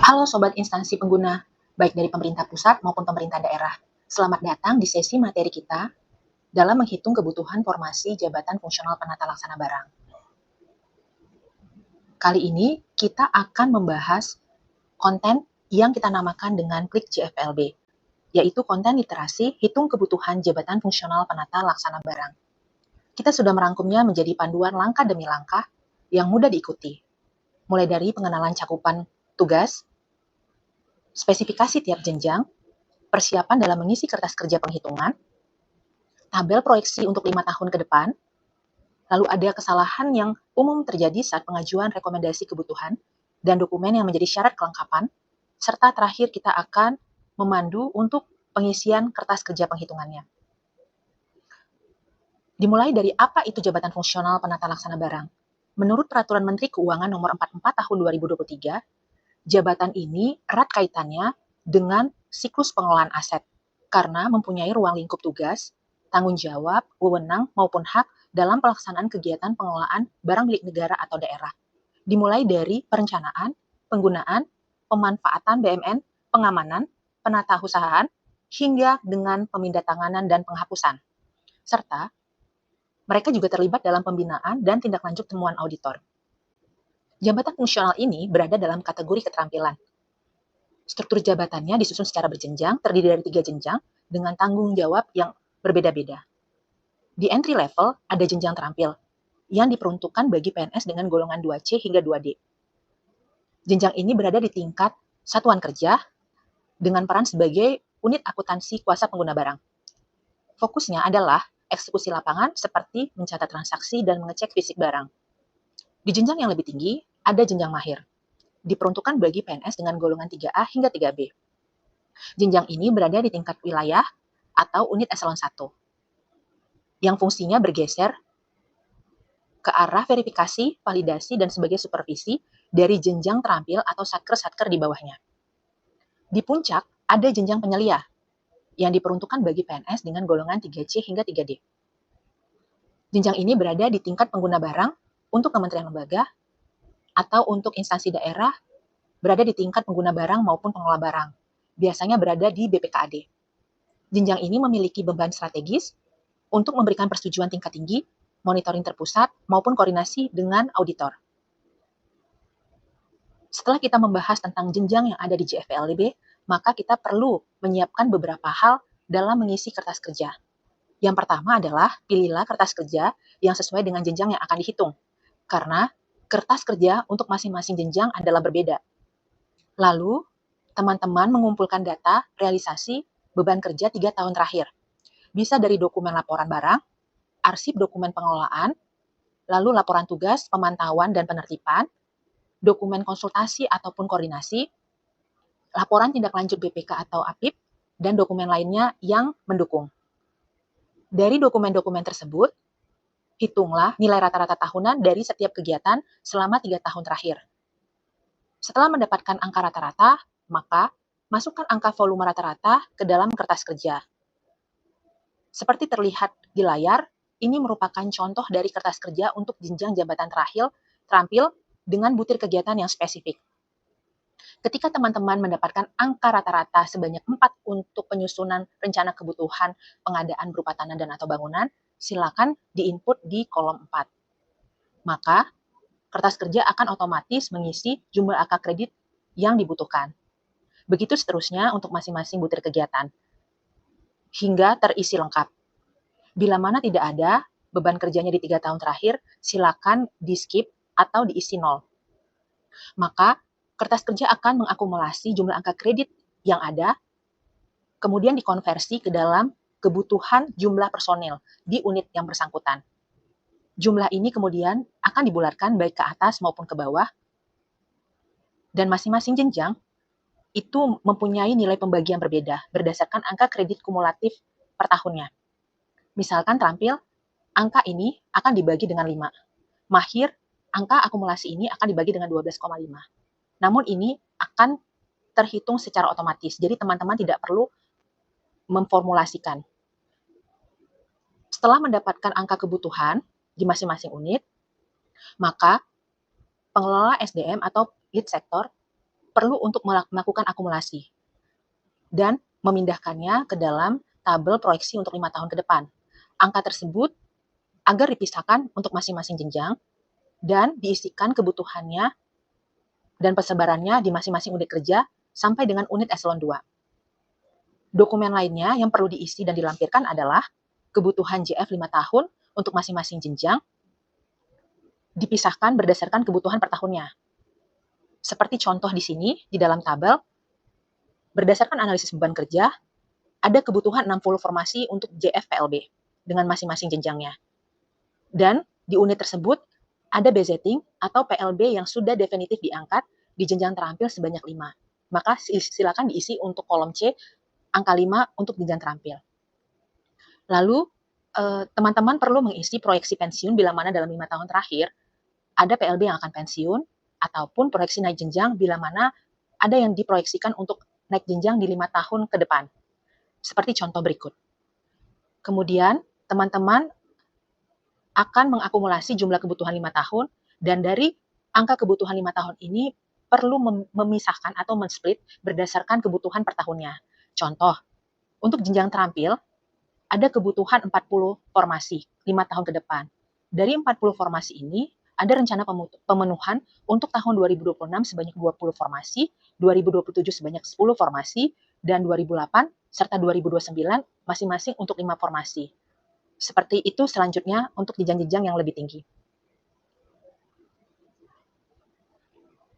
Halo Sobat Instansi Pengguna, baik dari pemerintah pusat maupun pemerintah daerah. Selamat datang di sesi materi kita dalam menghitung kebutuhan formasi Jabatan Fungsional Penata Laksana Barang. Kali ini kita akan membahas konten yang kita namakan dengan Klik JFLB, yaitu konten literasi hitung kebutuhan Jabatan Fungsional Penata Laksana Barang. Kita sudah merangkumnya menjadi panduan langkah demi langkah yang mudah diikuti, mulai dari pengenalan cakupan tugas, spesifikasi tiap jenjang, persiapan dalam mengisi kertas kerja penghitungan, tabel proyeksi untuk 5 tahun ke depan, lalu ada kesalahan yang umum terjadi saat pengajuan rekomendasi kebutuhan, dan dokumen yang menjadi syarat kelengkapan, serta terakhir kita akan memandu untuk pengisian kertas kerja penghitungannya. Dimulai dari apa itu Jabatan Fungsional Penata Laksana Barang. Menurut Peraturan Menteri Keuangan Nomor 44 Tahun 2023, jabatan ini erat kaitannya dengan siklus pengelolaan aset, karena mempunyai ruang lingkup tugas, tanggung jawab, wewenang, maupun hak dalam pelaksanaan kegiatan pengelolaan barang milik negara atau daerah. Dimulai dari perencanaan, penggunaan, pemanfaatan BMN, pengamanan, penatausahaan, hingga dengan pemindatanganan dan penghapusan. Serta mereka juga terlibat dalam pembinaan dan tindak lanjut temuan auditor. Jabatan fungsional ini berada dalam kategori keterampilan. Struktur jabatannya disusun secara berjenjang, terdiri dari 3 jenjang, dengan tanggung jawab yang berbeda-beda. Di entry level, ada jenjang terampil, yang diperuntukkan bagi PNS dengan golongan 2C hingga 2D. Jenjang ini berada di tingkat satuan kerja, dengan peran sebagai unit akuntansi kuasa pengguna barang. Fokusnya adalah eksekusi lapangan seperti mencatat transaksi dan mengecek fisik barang. Di jenjang yang lebih tinggi, ada jenjang mahir, diperuntukkan bagi PNS dengan golongan 3A hingga 3B. Jenjang ini berada di tingkat wilayah atau unit eselon 1, yang fungsinya bergeser ke arah verifikasi, validasi, dan sebagai supervisi dari jenjang terampil atau satker-satker di bawahnya. Di puncak, ada jenjang penyelia, yang diperuntukkan bagi PNS dengan golongan 3C hingga 3D. Jenjang ini berada di tingkat pengguna barang untuk kementerian lembaga atau untuk instansi daerah berada di tingkat pengguna barang maupun pengelola barang, biasanya berada di BPKAD. Jenjang ini memiliki beban strategis untuk memberikan persetujuan tingkat tinggi, monitoring terpusat, maupun koordinasi dengan auditor. Setelah kita membahas tentang jenjang yang ada di JFLB, maka kita perlu menyiapkan beberapa hal dalam mengisi kertas kerja. Yang pertama adalah pilihlah kertas kerja yang sesuai dengan jenjang yang akan dihitung, karena kertas kerja untuk masing-masing jenjang adalah berbeda. Lalu, teman-teman mengumpulkan data realisasi beban kerja 3 tahun terakhir. Bisa dari dokumen laporan barang, arsip dokumen pengelolaan, lalu laporan tugas, pemantauan dan penertiban, dokumen konsultasi ataupun koordinasi, laporan tindak lanjut BPK atau APIP, dan dokumen lainnya yang mendukung. Dari dokumen-dokumen tersebut, hitunglah nilai rata-rata tahunan dari setiap kegiatan selama 3 tahun terakhir. Setelah mendapatkan angka rata-rata, maka masukkan angka volume rata-rata ke dalam kertas kerja. Seperti terlihat di layar, ini merupakan contoh dari kertas kerja untuk jenjang jabatan terampil dengan butir kegiatan yang spesifik. Ketika teman-teman mendapatkan angka rata-rata sebanyak 4 untuk penyusunan rencana kebutuhan pengadaan berupa tanah dan atau bangunan, silakan di-input di kolom 4. Maka, kertas kerja akan otomatis mengisi jumlah angka kredit yang dibutuhkan. Begitu seterusnya untuk masing-masing butir kegiatan, hingga terisi lengkap. Bila mana tidak ada beban kerjanya di 3 tahun terakhir, silakan di-skip atau diisi 0. Maka, kertas kerja akan mengakumulasi jumlah angka kredit yang ada, kemudian dikonversi ke dalam kebutuhan jumlah personil di unit yang bersangkutan. Jumlah ini kemudian akan dibulatkan baik ke atas maupun ke bawah, dan masing-masing jenjang itu mempunyai nilai pembagian berbeda berdasarkan angka kredit kumulatif per tahunnya. Misalkan terampil, angka ini akan dibagi dengan 5. Mahir, angka akumulasi ini akan dibagi dengan 12,5. Namun ini akan terhitung secara otomatis, jadi teman-teman tidak perlu memformulasikan. Setelah mendapatkan angka kebutuhan di masing-masing unit, maka pengelola SDM atau lead sektor perlu untuk melakukan akumulasi dan memindahkannya ke dalam tabel proyeksi untuk 5 tahun ke depan. Angka tersebut agar dipisahkan untuk masing-masing jenjang dan diisikan kebutuhannya dan persebarannya di masing-masing unit kerja sampai dengan unit eselon 2. Dokumen lainnya yang perlu diisi dan dilampirkan adalah kebutuhan JF 5 tahun untuk masing-masing jenjang dipisahkan berdasarkan kebutuhan per tahunnya. Seperti contoh di sini, di dalam tabel, berdasarkan analisis beban kerja, ada kebutuhan 60 formasi untuk JF PLB dengan masing-masing jenjangnya. Dan di unit tersebut, ada bezetting atau PLB yang sudah definitif diangkat di jenjang terampil sebanyak 5. Maka silakan diisi untuk kolom C, angka 5 untuk jenjang terampil. Lalu, teman-teman perlu mengisi proyeksi pensiun bila mana dalam 5 tahun terakhir, ada PLB yang akan pensiun, ataupun proyeksi naik jenjang bila mana ada yang diproyeksikan untuk naik jenjang di 5 tahun ke depan. Seperti contoh berikut. Kemudian, teman-teman akan mengakumulasi jumlah kebutuhan 5 tahun, dan dari angka kebutuhan 5 tahun ini perlu memisahkan atau men-split berdasarkan kebutuhan per tahunnya. Contoh, untuk jenjang terampil, ada kebutuhan 40 formasi 5 tahun ke depan. Dari 40 formasi ini, ada rencana pemenuhan untuk tahun 2026 sebanyak 20 formasi, 2027 sebanyak 10 formasi, dan 2008 serta 2029 masing-masing untuk 5 formasi. Seperti itu selanjutnya untuk jenjang-jenjang yang lebih tinggi.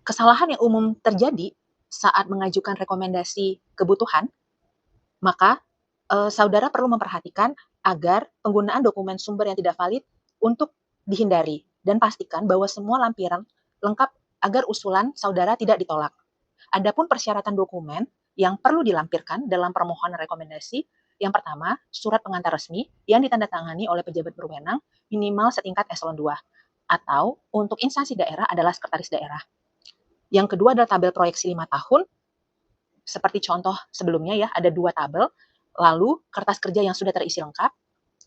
Kesalahan yang umum terjadi saat mengajukan rekomendasi kebutuhan, maka saudara perlu memperhatikan agar penggunaan dokumen sumber yang tidak valid untuk dihindari dan pastikan bahwa semua lampiran lengkap agar usulan saudara tidak ditolak. Adapun persyaratan dokumen yang perlu dilampirkan dalam permohonan rekomendasi, yang pertama, surat pengantar resmi yang ditandatangani oleh pejabat berwenang minimal setingkat eselon 2 atau untuk instansi daerah adalah sekretaris daerah. Yang kedua adalah tabel proyeksi 5 tahun. Seperti contoh sebelumnya ya, ada 2 tabel, lalu kertas kerja yang sudah terisi lengkap,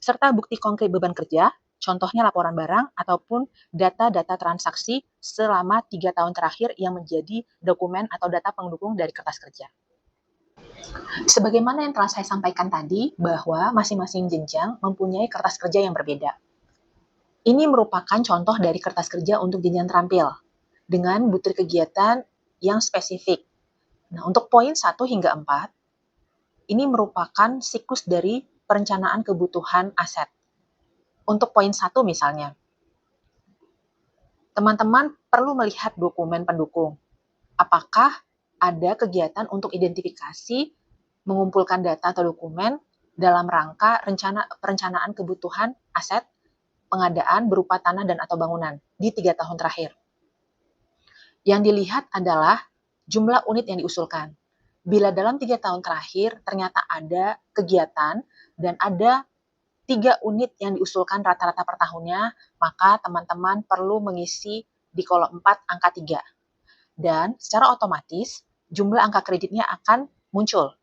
serta bukti konkret beban kerja, contohnya laporan barang ataupun data-data transaksi selama 3 tahun terakhir yang menjadi dokumen atau data pendukung dari kertas kerja. Sebagaimana yang telah saya sampaikan tadi, bahwa masing-masing jenjang mempunyai kertas kerja yang berbeda. Ini merupakan contoh dari kertas kerja untuk jenjang terampil, dengan butir kegiatan yang spesifik. Nah, untuk poin 1 hingga 4, ini merupakan siklus dari perencanaan kebutuhan aset. Untuk poin 1 misalnya, teman-teman perlu melihat dokumen pendukung. Apakah ada kegiatan untuk identifikasi, mengumpulkan data atau dokumen dalam rangka perencanaan kebutuhan aset, pengadaan berupa tanah dan atau bangunan di 3 tahun terakhir. Yang dilihat adalah jumlah unit yang diusulkan. Bila dalam 3 tahun terakhir ternyata ada kegiatan dan ada 3 unit yang diusulkan rata-rata per tahunnya, maka teman-teman perlu mengisi di kolom 4 angka 3. Dan secara otomatis jumlah angka kreditnya akan muncul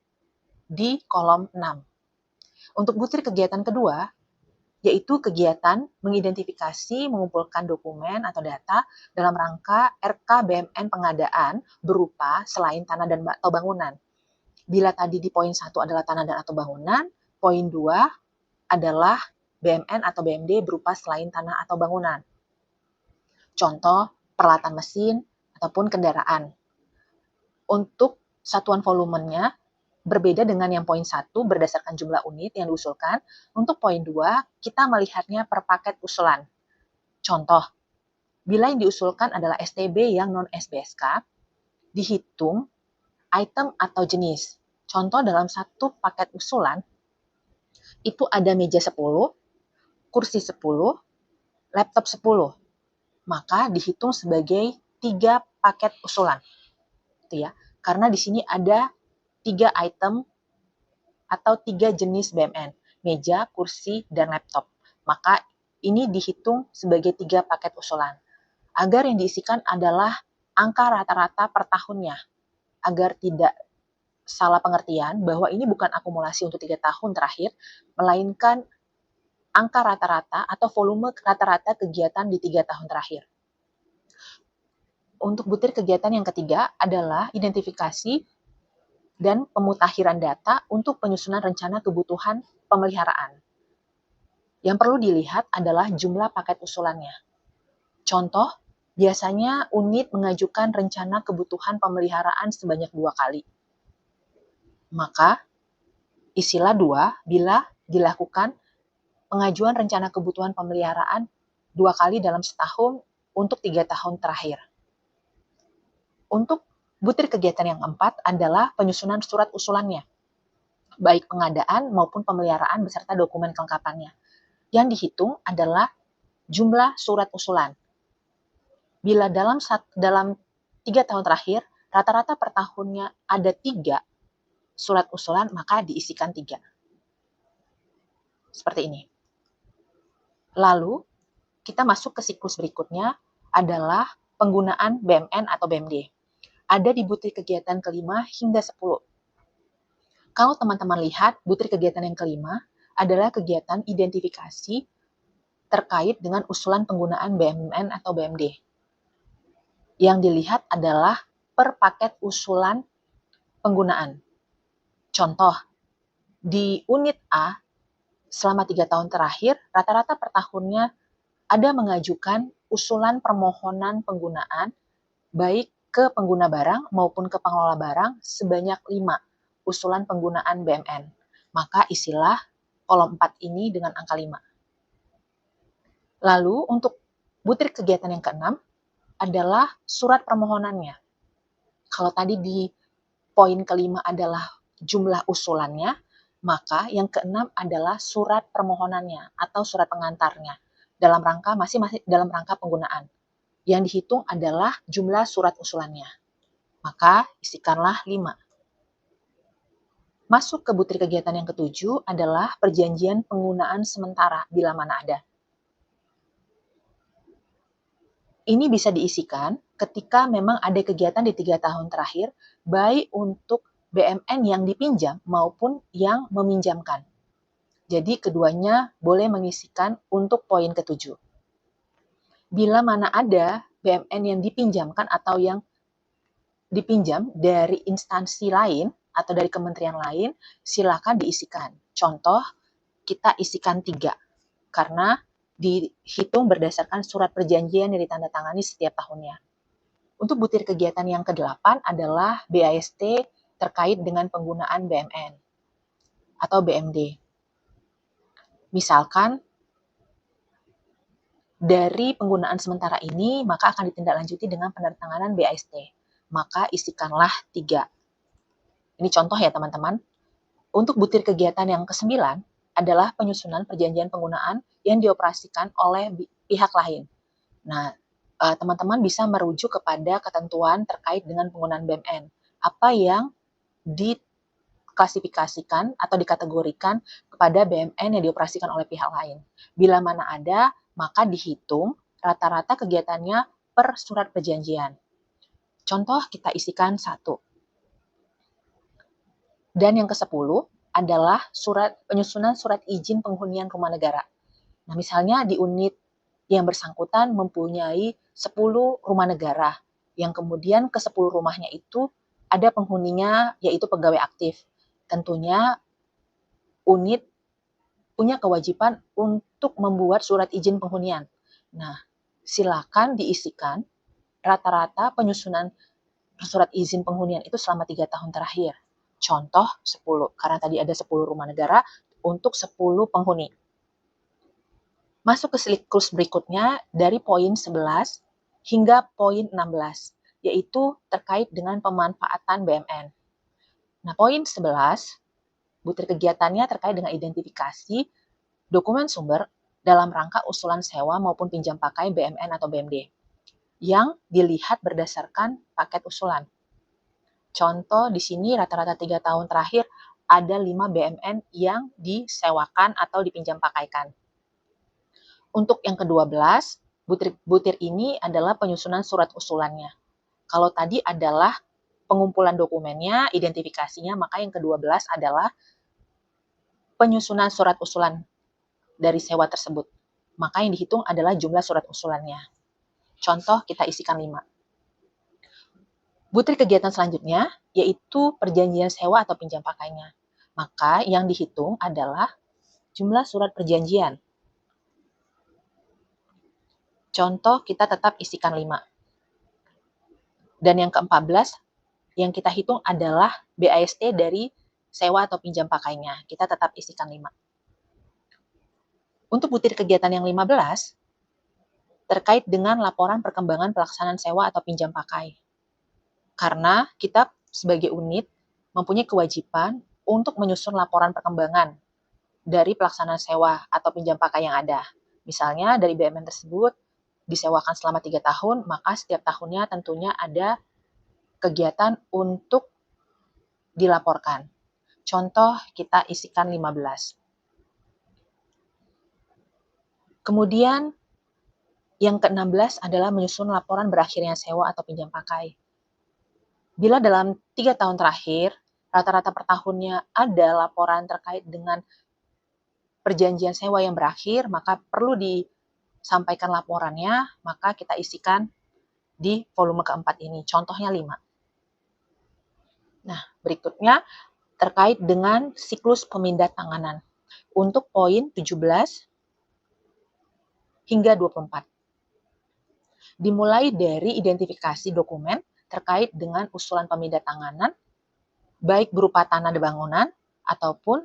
di kolom 6. Untuk butir kegiatan kedua, yaitu kegiatan mengidentifikasi, mengumpulkan dokumen atau data dalam rangka RKBMN pengadaan berupa selain tanah dan atau bangunan. Bila tadi di poin 1 adalah tanah dan atau bangunan, poin 2 adalah BMN atau BMD berupa selain tanah atau bangunan. Contoh, peralatan mesin ataupun kendaraan. Untuk satuan volumenya berbeda dengan yang poin 1 berdasarkan jumlah unit yang diusulkan. Untuk poin 2, kita melihatnya per paket usulan. Contoh, bila yang diusulkan adalah STB yang non-SBSK, dihitung item atau jenis. Contoh dalam satu paket usulan, itu ada meja 10, kursi 10, laptop 10. Maka dihitung sebagai 3 paket usulan. Itu ya. Karena di sini ada 3 item atau 3 jenis BMN, meja, kursi, dan laptop. Maka ini dihitung sebagai 3 paket usulan. Agar yang diisikan adalah angka rata-rata per tahunnya. Agar tidak salah pengertian bahwa ini bukan akumulasi untuk 3 tahun terakhir, melainkan angka rata-rata atau volume rata-rata kegiatan di 3 tahun terakhir. Untuk butir kegiatan yang ketiga adalah identifikasi dan pemutakhiran data untuk penyusunan rencana kebutuhan pemeliharaan. Yang perlu dilihat adalah jumlah paket usulannya. Contoh, biasanya unit mengajukan rencana kebutuhan pemeliharaan sebanyak 2 kali. Maka, isilah 2 bila dilakukan pengajuan rencana kebutuhan pemeliharaan 2 kali dalam setahun untuk 3 tahun terakhir. Untuk butir kegiatan yang keempat adalah penyusunan surat usulannya, baik pengadaan maupun pemeliharaan beserta dokumen kelengkapannya. Yang dihitung adalah jumlah surat usulan. Bila dalam 3 tahun terakhir, rata-rata per tahunnya ada 3 surat usulan, maka diisikan 3. Seperti ini. Lalu, kita masuk ke siklus berikutnya adalah penggunaan BMN atau BMD. Ada di butir kegiatan kelima hingga 10. Kalau teman-teman lihat, butir kegiatan yang kelima adalah kegiatan identifikasi terkait dengan usulan penggunaan BMN atau BMD. Yang dilihat adalah per paket usulan penggunaan. Contoh, di unit A, selama 3 tahun terakhir, rata-rata per tahunnya ada mengajukan usulan permohonan penggunaan baik ke pengguna barang maupun ke pengelola barang sebanyak 5 usulan penggunaan BMN. Maka isilah kolom 4 ini dengan angka 5. Lalu untuk butir kegiatan yang keenam adalah surat permohonannya. Kalau tadi di poin kelima adalah jumlah usulannya, maka yang keenam adalah surat permohonannya atau surat pengantarnya dalam rangka masih dalam rangka penggunaan. Yang dihitung adalah jumlah surat usulannya. Maka isikanlah 5. Masuk ke butir kegiatan yang ketujuh adalah perjanjian penggunaan sementara bila mana ada. Ini bisa diisikan ketika memang ada kegiatan di 3 tahun terakhir, baik untuk BMN yang dipinjam maupun yang meminjamkan. Jadi keduanya boleh mengisikan untuk poin ketujuh. Bila mana ada BMN yang dipinjamkan atau yang dipinjam dari instansi lain atau dari kementerian lain, silakan diisikan. Contoh, kita isikan 3, karena dihitung berdasarkan surat perjanjian yang ditandatangani setiap tahunnya. Untuk butir kegiatan yang ke-8 adalah BAST terkait dengan penggunaan BMN atau BMD. Misalkan, dari penggunaan sementara ini, maka akan ditindaklanjuti dengan penandatanganan BAST. Maka isikanlah 3. Ini contoh ya teman-teman. Untuk butir kegiatan yang ke-9 adalah penyusunan perjanjian penggunaan yang dioperasikan oleh pihak lain. Nah, teman-teman bisa merujuk kepada ketentuan terkait dengan penggunaan BMN. Apa yang diklasifikasikan atau dikategorikan kepada BMN yang dioperasikan oleh pihak lain. Bila mana ada, maka dihitung rata-rata kegiatannya per surat perjanjian. Contoh, kita isikan 1. Dan yang ke-10 adalah penyusunan surat izin penghunian rumah negara. Nah, misalnya di unit yang bersangkutan mempunyai 10 rumah negara, yang kemudian ke 10 rumahnya itu ada penghuninya yaitu pegawai aktif. Tentunya unit punya kewajiban untuk membuat surat izin penghunian. Nah, silakan diisikan rata-rata penyusunan surat izin penghunian itu selama 3 tahun terakhir. Contoh 10, karena tadi ada 10 rumah negara untuk 10 penghuni. Masuk ke siklus berikutnya dari poin 11 hingga poin 16, yaitu terkait dengan pemanfaatan BMN. Nah, poin 11, butir kegiatannya terkait dengan identifikasi dokumen sumber dalam rangka usulan sewa maupun pinjam pakai BMN atau BMD, yang dilihat berdasarkan paket usulan. Contoh di sini rata-rata 3 tahun terakhir ada 5 BMN yang disewakan atau dipinjam pakaikan. Untuk yang ke-12, butir ini adalah penyusunan surat usulannya. Kalau tadi adalah pengumpulan dokumennya, identifikasinya, maka yang ke-12 adalah penyusunan surat usulan dari sewa tersebut. Maka yang dihitung adalah jumlah surat usulannya. Contoh, kita isikan 5. Butir kegiatan selanjutnya yaitu perjanjian sewa atau pinjam pakainya. Maka yang dihitung adalah jumlah surat perjanjian. Contoh, kita tetap isikan 5. Dan yang ke-14 yang kita hitung adalah BAST dari sewa atau pinjam pakainya. Kita tetap isikan 5. Untuk butir kegiatan yang 15, terkait dengan laporan perkembangan pelaksanaan sewa atau pinjam pakai. Karena kita sebagai unit mempunyai kewajiban untuk menyusun laporan perkembangan dari pelaksanaan sewa atau pinjam pakai yang ada. Misalnya dari BUMN tersebut disewakan selama 3 tahun, maka setiap tahunnya tentunya ada kegiatan untuk dilaporkan. Contoh, kita isikan 15. Kemudian yang ke-16 adalah menyusun laporan berakhirnya sewa atau pinjam pakai. Bila dalam 3 tahun terakhir, rata-rata per tahunnya ada laporan terkait dengan perjanjian sewa yang berakhir, maka perlu disampaikan laporannya, maka kita isikan di volume keempat ini. Contohnya 5. Nah, berikutnya terkait dengan siklus pemindah tanganan. Untuk poin 17 hingga 24. Dimulai dari identifikasi dokumen terkait dengan usulan pemindah tanganan, baik berupa tanah dan bangunan, ataupun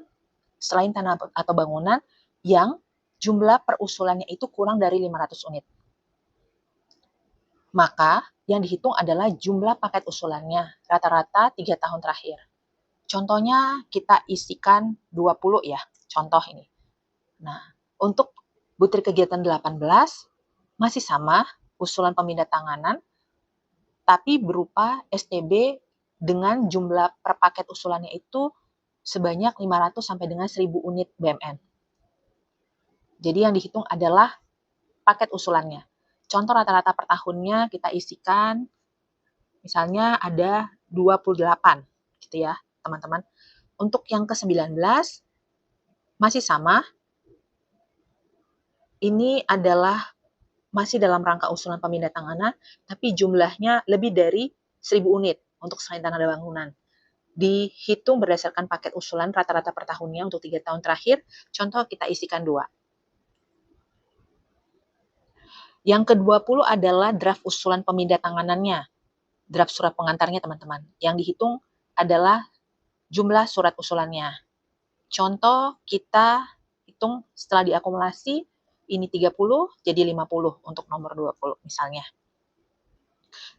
selain tanah atau bangunan yang jumlah perusulannya itu kurang dari 500 unit. Maka yang dihitung adalah jumlah paket usulannya, rata-rata 3 tahun terakhir. Contohnya kita isikan 20 ya, contoh ini. Nah, untuk butir kegiatan 18, masih sama, usulan pemindah tanganan, tapi berupa STB dengan jumlah per paket usulannya itu sebanyak 500 sampai dengan 1000 unit BMN. Jadi yang dihitung adalah paket usulannya. Contoh rata-rata per tahunnya kita isikan, misalnya ada 28, gitu ya, teman-teman. Untuk yang ke-19, masih sama, ini adalah masih dalam rangka usulan pemindah tanganan, tapi jumlahnya lebih dari 1000 unit untuk selain tanah dan bangunan. Dihitung berdasarkan paket usulan rata-rata per tahunnya untuk 3 tahun terakhir, contoh kita isikan 2. Yang ke-20 adalah draft usulan pemindah tanganannya, draft surat pengantarnya teman-teman. Yang dihitung adalah jumlah surat usulannya. Contoh kita hitung setelah diakumulasi, ini 30 jadi 50 untuk nomor 20 misalnya.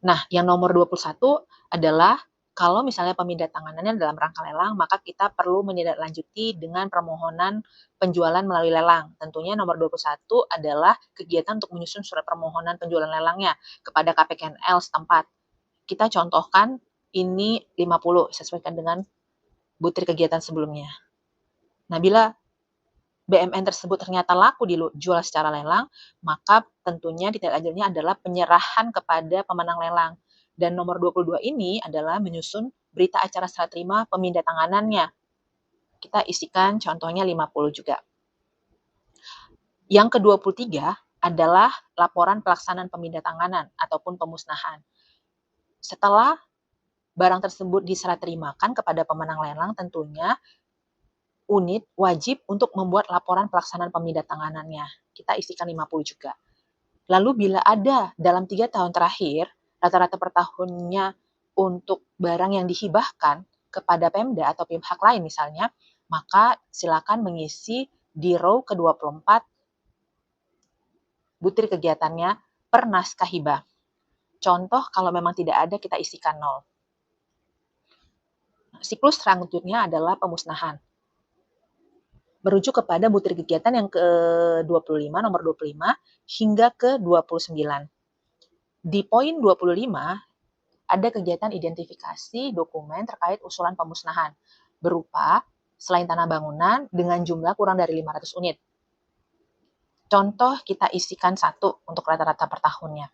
Nah, yang nomor 21 adalah kalau misalnya pemindah tanganannya dalam rangka lelang, maka kita perlu menindaklanjuti dengan permohonan penjualan melalui lelang. Tentunya nomor 21 adalah kegiatan untuk menyusun surat permohonan penjualan lelangnya kepada KPKNL setempat. Kita contohkan ini 50, sesuaikan dengan butir kegiatan sebelumnya. Nah, bila BMN tersebut ternyata laku dijual secara lelang, maka tentunya tindak lanjutnya adalah penyerahan kepada pemenang lelang. Dan nomor 22 ini adalah menyusun berita acara serah terima pemindah tanganannya. Kita isikan contohnya 50 juga. Yang ke-23 adalah laporan pelaksanaan pemindah tanganan ataupun pemusnahan. Setelah barang tersebut diserah terimakan kepada pemenang lelang, tentunya unit wajib untuk membuat laporan pelaksanaan pemindah tanganannya. Kita isikan 50 juga. Lalu bila ada dalam 3 tahun terakhir, rata-rata per tahunnya untuk barang yang dihibahkan kepada Pemda atau pihak lain misalnya, maka silakan mengisi di row ke-24 butir kegiatannya per naskah hibah. Contoh kalau memang tidak ada kita isikan 0. Siklus selanjutnya adalah pemusnahan. Merujuk kepada butir kegiatan yang ke-25, nomor 25, hingga ke-29. Di poin 25, ada kegiatan identifikasi dokumen terkait usulan pemusnahan, berupa selain tanah bangunan dengan jumlah kurang dari 500 unit. Contoh kita isikan 1 untuk rata-rata per tahunnya.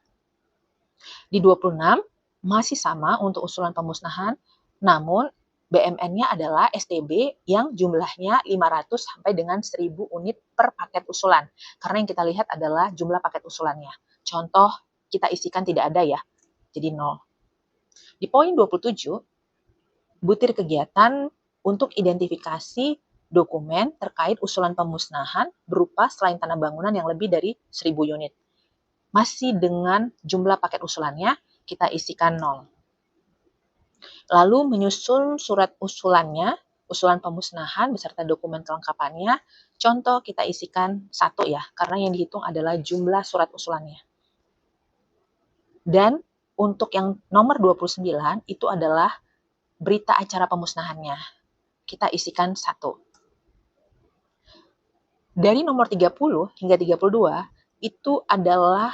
Di 26, masih sama untuk usulan pemusnahan, namun BMN-nya adalah STB yang jumlahnya 500 sampai dengan 1000 unit per paket usulan. Karena yang kita lihat adalah jumlah paket usulannya. Contoh kita isikan tidak ada ya, jadi 0. Di poin 27, butir kegiatan untuk identifikasi dokumen terkait usulan pemusnahan berupa selain tanah bangunan yang lebih dari 1.000 unit. Masih dengan jumlah paket usulannya, kita isikan 0. Lalu menyusun surat usulannya, usulan pemusnahan beserta dokumen kelengkapannya. Contoh kita isikan 1 ya, karena yang dihitung adalah jumlah surat usulannya. Dan untuk yang nomor 29 itu adalah berita acara pemusnahannya. Kita isikan 1. Dari nomor 30 hingga 32 itu adalah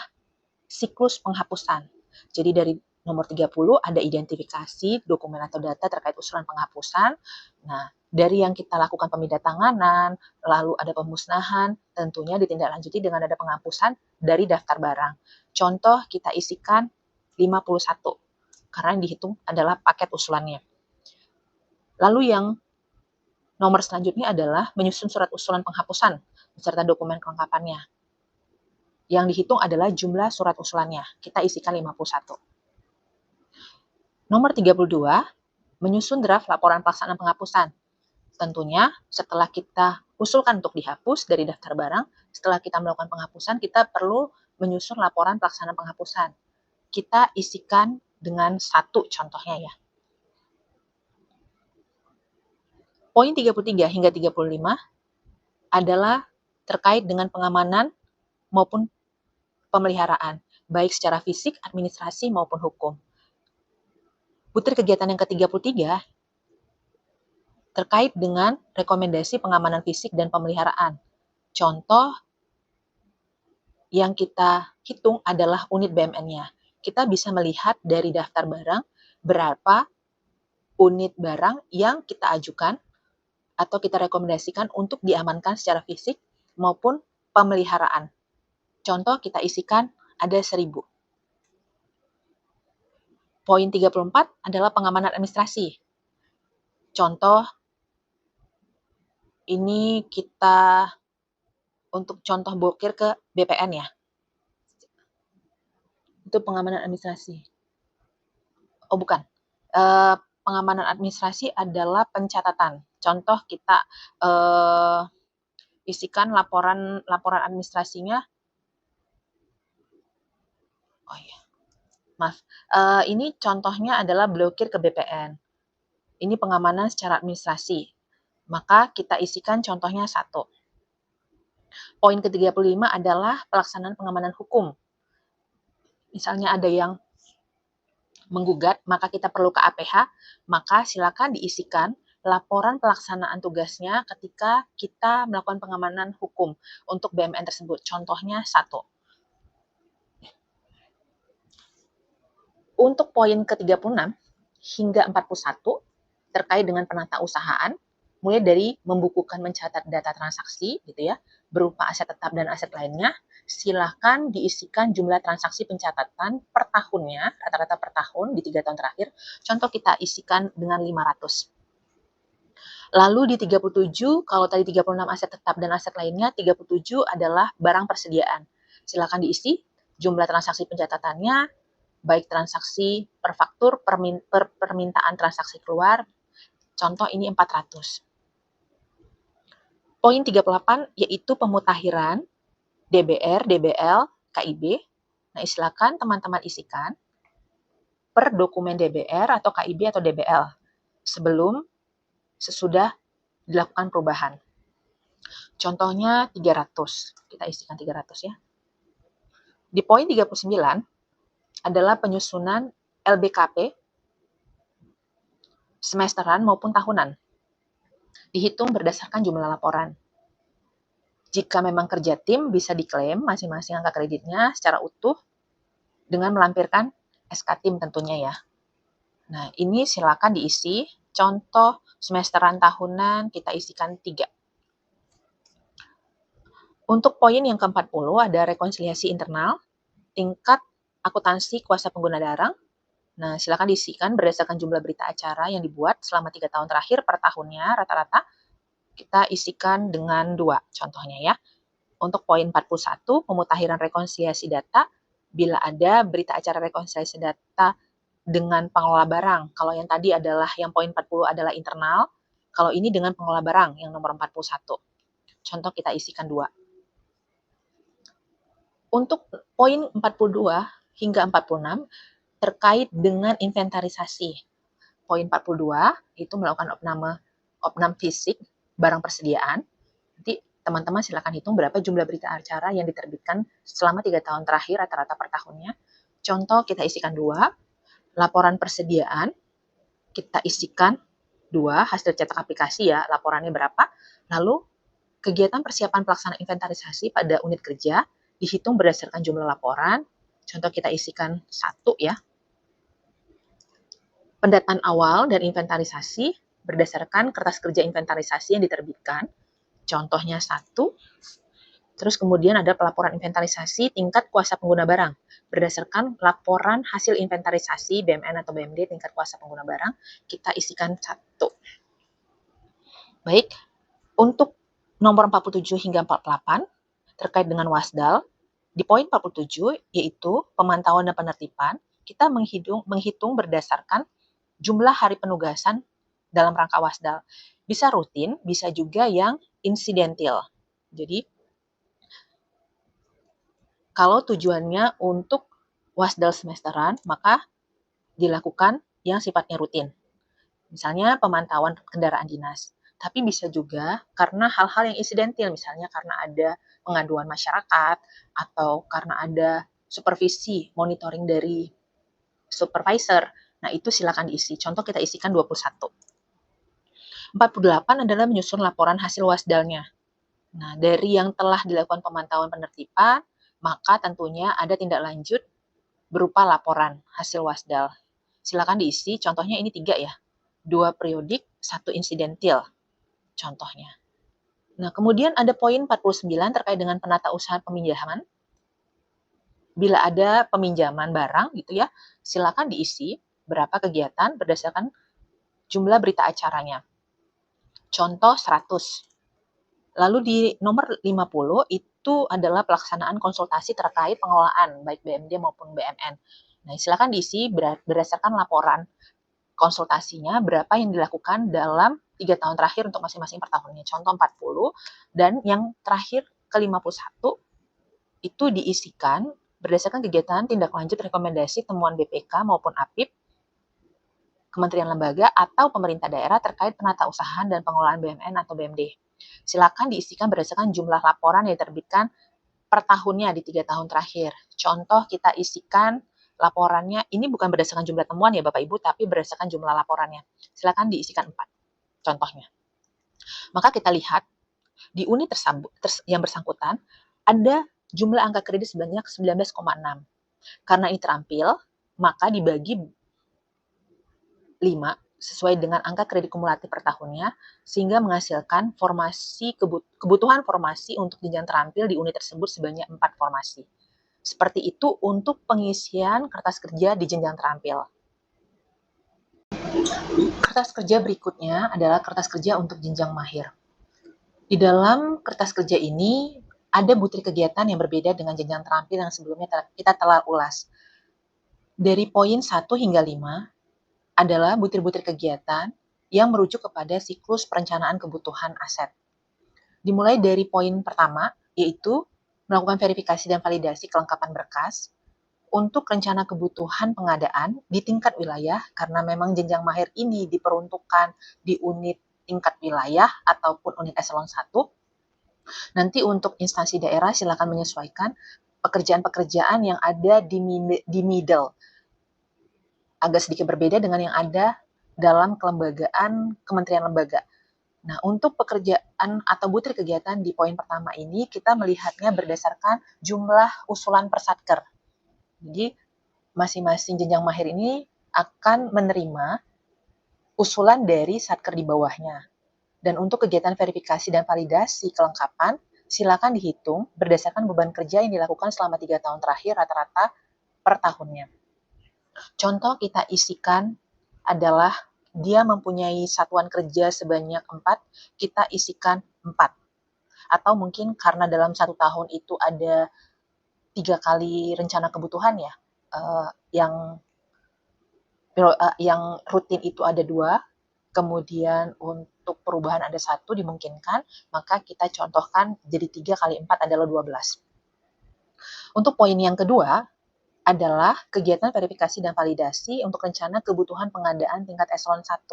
siklus penghapusan. Jadi dari nomor 30 ada identifikasi dokumen atau data terkait usulan penghapusan. Nah, dari yang kita lakukan pemindahantanganan, lalu ada pemusnahan, tentunya ditindaklanjuti dengan ada penghapusan dari daftar barang. Contoh kita isikan 51, karena yang dihitung adalah paket usulannya. Lalu yang nomor selanjutnya adalah menyusun surat usulan penghapusan beserta dokumen kelengkapannya. Yang dihitung adalah jumlah surat usulannya. Kita isikan 51. Nomor 32, menyusun draft laporan pelaksanaan penghapusan. Tentunya setelah kita usulkan untuk dihapus dari daftar barang, setelah kita melakukan penghapusan, kita perlu menyusun laporan pelaksanaan penghapusan. Kita isikan dengan 1 contohnya ya. Poin 33 hingga 35 adalah terkait dengan pengamanan maupun pemeliharaan, baik secara fisik, administrasi, maupun hukum. Butir kegiatan yang ke-33 terkait dengan rekomendasi pengamanan fisik dan pemeliharaan. Contoh yang kita hitung adalah unit BMN-nya. Kita bisa melihat dari daftar barang berapa unit barang yang kita ajukan atau kita rekomendasikan untuk diamankan secara fisik maupun pemeliharaan. Contoh kita isikan ada 1.000. Poin 34 adalah pengamanan administrasi. Contoh, ini kita untuk contoh bokir ke BPN ya. Itu pengamanan administrasi. Oh bukan, pengamanan administrasi adalah pencatatan. Contoh kita isikan laporan administrasinya. Oh iya, maaf. Ini contohnya adalah blokir ke BPN. Ini pengamanan secara administrasi. Maka kita isikan contohnya 1. Poin ke-35 adalah pelaksanaan pengamanan hukum. Misalnya ada yang menggugat, maka kita perlu ke APH, maka silakan diisikan laporan pelaksanaan tugasnya ketika kita melakukan pengamanan hukum untuk BMN tersebut. Contohnya 1. Untuk poin ke-36 hingga 41 terkait dengan penata usahaan, mulai dari membukukan mencatat data transaksi gitu ya, berupa aset tetap dan aset lainnya, silakan diisikan jumlah transaksi pencatatan per tahunnya, rata-rata per tahun di 3 tahun terakhir. Contoh kita isikan dengan 500. Lalu di 37, kalau tadi 36 aset tetap dan aset lainnya, 37 adalah barang persediaan. Silakan diisi jumlah transaksi pencatatannya, baik transaksi per faktur, permintaan transaksi keluar. Contoh ini 400. Poin 38 yaitu pemutahiran DBR, DBL, KIB. Nah, silakan teman-teman isikan per dokumen DBR atau KIB atau DBL sebelum sesudah dilakukan perubahan. Contohnya 300. Kita isikan 300 ya. Di poin 39 adalah penyusunan LBKP semesteran maupun tahunan. Dihitung berdasarkan jumlah laporan. Jika memang kerja tim, bisa diklaim masing-masing angka kreditnya secara utuh dengan melampirkan SK tim tentunya ya. Nah, ini silakan diisi. Contoh semesteran tahunan kita isikan 3. Untuk poin yang ke-40 ada rekonsiliasi internal, tingkat akuntansi kuasa pengguna barang. Nah, silakan diisikan berdasarkan jumlah berita acara yang dibuat selama 3 tahun terakhir per tahunnya rata-rata. Kita isikan dengan 2 contohnya ya. Untuk poin 41, pemutahiran rekonsiliasi data. Bila ada berita acara rekonsiliasi data dengan pengelola barang. Kalau yang tadi adalah yang poin 40 adalah internal, kalau ini dengan pengelola barang yang nomor 41. Contoh kita isikan 2. Untuk poin 42 hingga 46 terkait dengan inventarisasi. Poin 42 itu melakukan opnam fisik barang persediaan. Nanti teman-teman silakan hitung berapa jumlah berita acara yang diterbitkan selama 3 tahun terakhir rata-rata per tahunnya. Contoh kita isikan 2, laporan persediaan kita isikan 2, hasil cetak aplikasi ya, laporannya berapa. Lalu kegiatan persiapan pelaksanaan inventarisasi pada unit kerja dihitung berdasarkan jumlah laporan. Contoh kita isikan 1 ya. Pendataan awal dan inventarisasi berdasarkan kertas kerja inventarisasi yang diterbitkan. Contohnya 1. Terus kemudian ada pelaporan inventarisasi tingkat kuasa pengguna barang. Berdasarkan laporan hasil inventarisasi BMN atau BMD tingkat kuasa pengguna barang, kita isikan 1. Baik, untuk nomor 47 hingga 48 terkait dengan WASDAL, di poin 47 yaitu pemantauan dan penertiban, kita menghitung berdasarkan jumlah hari penugasan dalam rangka WASDAL. Bisa rutin, bisa juga yang insidentil. Jadi, kalau tujuannya untuk WASDAL semesteran, maka dilakukan yang sifatnya rutin. Misalnya pemantauan kendaraan dinas. Tapi bisa juga karena hal-hal yang insidentil, misalnya karena ada pengaduan masyarakat, atau karena ada supervisi, monitoring dari supervisor. Nah, itu silakan diisi. Contoh kita isikan 21. 48 adalah menyusun laporan hasil WASDAL-nya. Nah, dari yang telah dilakukan pemantauan penertiban, maka tentunya ada tindak lanjut berupa laporan hasil WASDAL. Silakan diisi, contohnya ini 3 ya. 2 periodik, 1 insidentil. Contohnya. Nah, kemudian ada poin 49 terkait dengan penata usaha peminjaman. Bila ada peminjaman barang gitu ya, silakan diisi berapa kegiatan berdasarkan jumlah berita acaranya. Contoh 100. Lalu di nomor 50 itu adalah pelaksanaan konsultasi terkait pengelolaan baik BMD maupun BMN. Nah, silakan diisi berdasarkan laporan konsultasinya berapa yang dilakukan dalam 3 tahun terakhir untuk masing-masing per tahunnya. Contoh 40 dan yang terakhir ke 51 itu diisikan berdasarkan kegiatan tindak lanjut rekomendasi temuan BPK maupun APIP, kementerian lembaga atau pemerintah daerah terkait penata usahaan dan pengelolaan BMN atau BMD. Silakan diisikan berdasarkan jumlah laporan yang diterbitkan per tahunnya di 3 tahun terakhir. Contoh kita isikan laporannya, ini bukan berdasarkan jumlah temuan ya Bapak Ibu, tapi berdasarkan jumlah laporannya. Silakan diisikan 4 contohnya. Maka kita lihat di unit yang bersangkutan ada jumlah angka kredit sebanyak 19,6. Karena ini terampil, maka dibagi 5 sesuai dengan angka kredit kumulatif per tahunnya, sehingga menghasilkan kebutuhan formasi untuk jenjang terampil di unit tersebut sebanyak 4 formasi. Seperti itu untuk pengisian kertas kerja di jenjang terampil. Kertas kerja berikutnya adalah kertas kerja untuk jenjang mahir. Di dalam kertas kerja ini ada butir kegiatan yang berbeda dengan jenjang terampil yang sebelumnya kita telah ulas. Dari poin 1 hingga 5 adalah butir-butir kegiatan yang merujuk kepada siklus perencanaan kebutuhan aset. Dimulai dari poin pertama, yaitu melakukan verifikasi dan validasi kelengkapan berkas untuk rencana kebutuhan pengadaan di tingkat wilayah, karena memang jenjang mahir ini diperuntukkan di unit tingkat wilayah ataupun unit eselon 1. Nanti untuk instansi daerah silakan menyesuaikan pekerjaan-pekerjaan yang ada di middle. Agak sedikit berbeda dengan yang ada dalam kelembagaan kementerian lembaga. Nah, untuk pekerjaan atau butir kegiatan di poin pertama ini, kita melihatnya berdasarkan jumlah usulan per satker. Jadi, masing-masing jenjang mahir ini akan menerima usulan dari satker di bawahnya. Dan untuk kegiatan verifikasi dan validasi kelengkapan, silakan dihitung berdasarkan beban kerja yang dilakukan selama 3 tahun terakhir rata-rata per tahunnya. Contoh kita isikan adalah dia mempunyai satuan kerja sebanyak 4, kita isikan 4. Atau mungkin karena dalam 1 tahun itu ada 3 kali rencana kebutuhan ya, yang yang rutin itu ada 2, kemudian untuk perubahan ada 1 dimungkinkan, maka kita contohkan jadi 3 kali 4 adalah 12. Untuk poin yang kedua adalah kegiatan verifikasi dan validasi untuk rencana kebutuhan pengadaan tingkat eselon 1.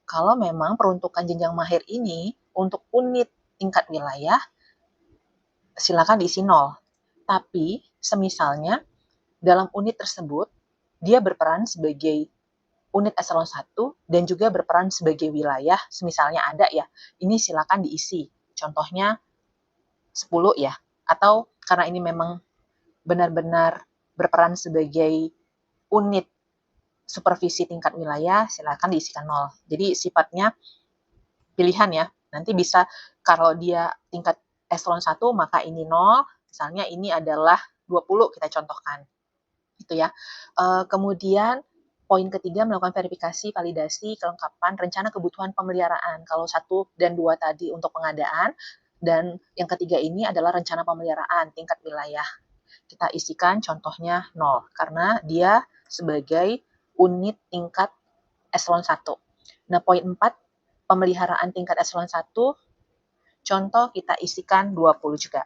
Kalau memang peruntukan jenjang mahir ini untuk unit tingkat wilayah, silakan diisi 0. Tapi semisalnya dalam unit tersebut dia berperan sebagai unit eselon 1 dan juga berperan sebagai wilayah, semisalnya ada ya, ini silakan diisi. Contohnya 10 ya, atau karena ini memang benar-benar berperan sebagai unit supervisi tingkat wilayah, silakan diisikan 0. Jadi sifatnya pilihan ya, nanti bisa kalau dia tingkat eselon 1 maka ini 0, misalnya ini adalah 20 kita contohkan. Gitu ya. Kemudian poin ketiga melakukan verifikasi, validasi, kelengkapan rencana kebutuhan pemeliharaan. Kalau 1 dan 2 tadi untuk pengadaan, dan yang ketiga ini adalah rencana pemeliharaan tingkat wilayah. Kita isikan contohnya 0, karena dia sebagai unit tingkat eselon 1. Nah, poin 4, pemeliharaan tingkat eselon 1, contoh kita isikan 20 juga.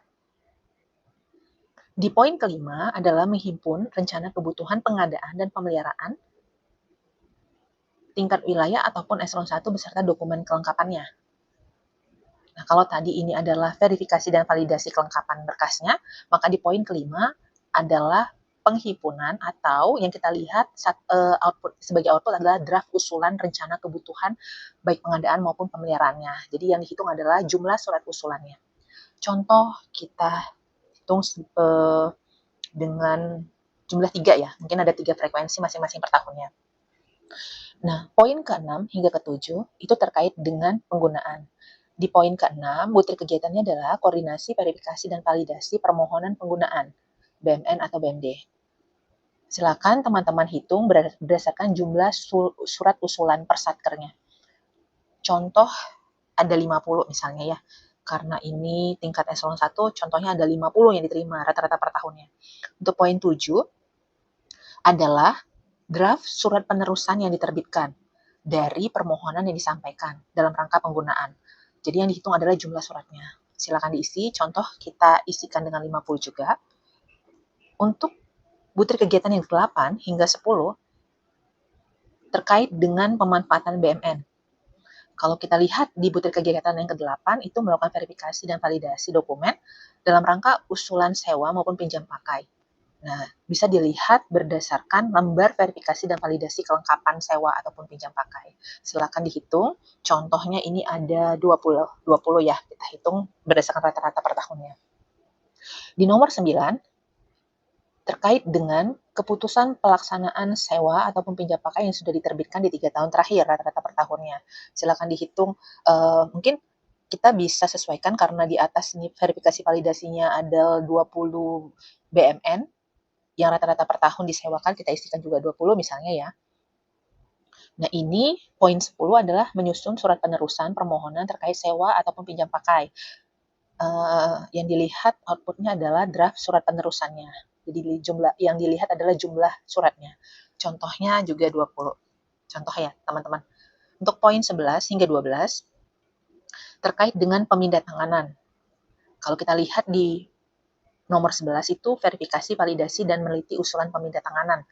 Di poin kelima adalah menghimpun rencana kebutuhan pengadaan dan pemeliharaan tingkat wilayah ataupun eselon 1 beserta dokumen kelengkapannya. Nah, kalau tadi ini adalah verifikasi dan validasi kelengkapan berkasnya, maka di poin kelima adalah penghimpunan atau yang kita lihat sebagai output adalah draft usulan rencana kebutuhan baik pengadaan maupun pemeliharaannya. Jadi yang dihitung adalah jumlah surat usulannya. Contoh kita hitung dengan jumlah 3 ya, mungkin ada 3 frekuensi masing-masing per tahunnya. Nah, poin ke-6 hingga ke-7 itu terkait dengan penggunaan. Di poin ke-6, butir kegiatannya adalah koordinasi, verifikasi, dan validasi permohonan penggunaan, BMN atau BMD. Silakan teman-teman hitung berdasarkan jumlah surat usulan per satkernya. Contoh ada 50 misalnya ya, karena ini tingkat eselon 1, contohnya ada 50 yang diterima rata-rata per tahunnya. Untuk poin 7 adalah draft surat penerusan yang diterbitkan dari permohonan yang disampaikan dalam rangka penggunaan. Jadi yang dihitung adalah jumlah suratnya. Silakan diisi, contoh kita isikan dengan 50 juga. Untuk butir kegiatan yang 8 hingga 10 terkait dengan pemanfaatan BMN. Kalau kita lihat di butir kegiatan yang ke-8 itu melakukan verifikasi dan validasi dokumen dalam rangka usulan sewa maupun pinjam pakai. Nah, bisa dilihat berdasarkan lembar verifikasi dan validasi kelengkapan sewa ataupun pinjam pakai. Silakan dihitung. Contohnya ini ada 20 ya. Kita hitung berdasarkan rata-rata per tahunnya. Di nomor 9, terkait dengan keputusan pelaksanaan sewa ataupun pinjam pakai yang sudah diterbitkan di 3 tahun terakhir rata-rata per tahunnya. Silakan dihitung. Mungkin kita bisa sesuaikan karena di atas ini verifikasi validasinya ada 20 BMN yang rata-rata per tahun disewakan, kita isikan juga 20 misalnya ya. Nah, ini poin 10 adalah menyusun surat penerusan permohonan terkait sewa ataupun pinjam pakai. Yang dilihat outputnya adalah draft surat penerusannya. Jadi jumlah yang dilihat adalah jumlah suratnya. Contohnya juga 20. Contoh ya, teman-teman. Untuk poin 11 hingga 12 terkait dengan pemindatanganan. Kalau kita lihat di nomor 11 itu verifikasi, validasi, dan meneliti usulan pemindatanganan.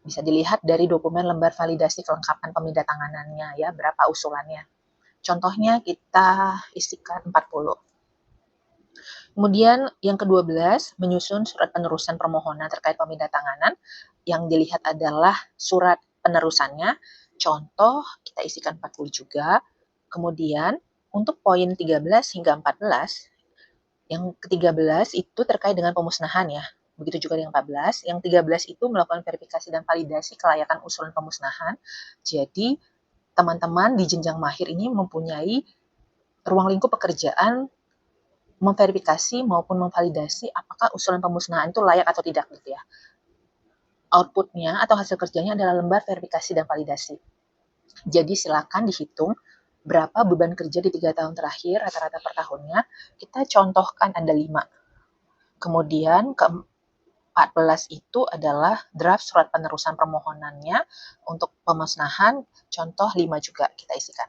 Bisa dilihat dari dokumen lembar validasi kelengkapan pemindatanganannya ya, berapa usulannya. Contohnya kita isikan 40. Kemudian yang ke-12, menyusun surat penerusan permohonan terkait pemindatanganan. Yang dilihat adalah surat penerusannya. Contoh kita isikan 40 juga. Kemudian untuk poin 13 hingga 14, yang ke-13 itu terkait dengan pemusnahan ya. Begitu juga dengan 14. Yang 13 itu melakukan verifikasi dan validasi kelayakan usulan pemusnahan. Jadi, teman-teman di jenjang mahir ini mempunyai ruang lingkup pekerjaan memverifikasi maupun memvalidasi apakah usulan pemusnahan itu layak atau tidak gitu ya. Outputnya atau hasil kerjanya adalah lembar verifikasi dan validasi. Jadi silakan dihitung berapa beban kerja di 3 tahun terakhir rata-rata per tahunnya. Kita contohkan ada 5. Kemudian 14 itu adalah draft surat penerusan permohonannya untuk pemusnahan, contoh 5 juga kita isikan.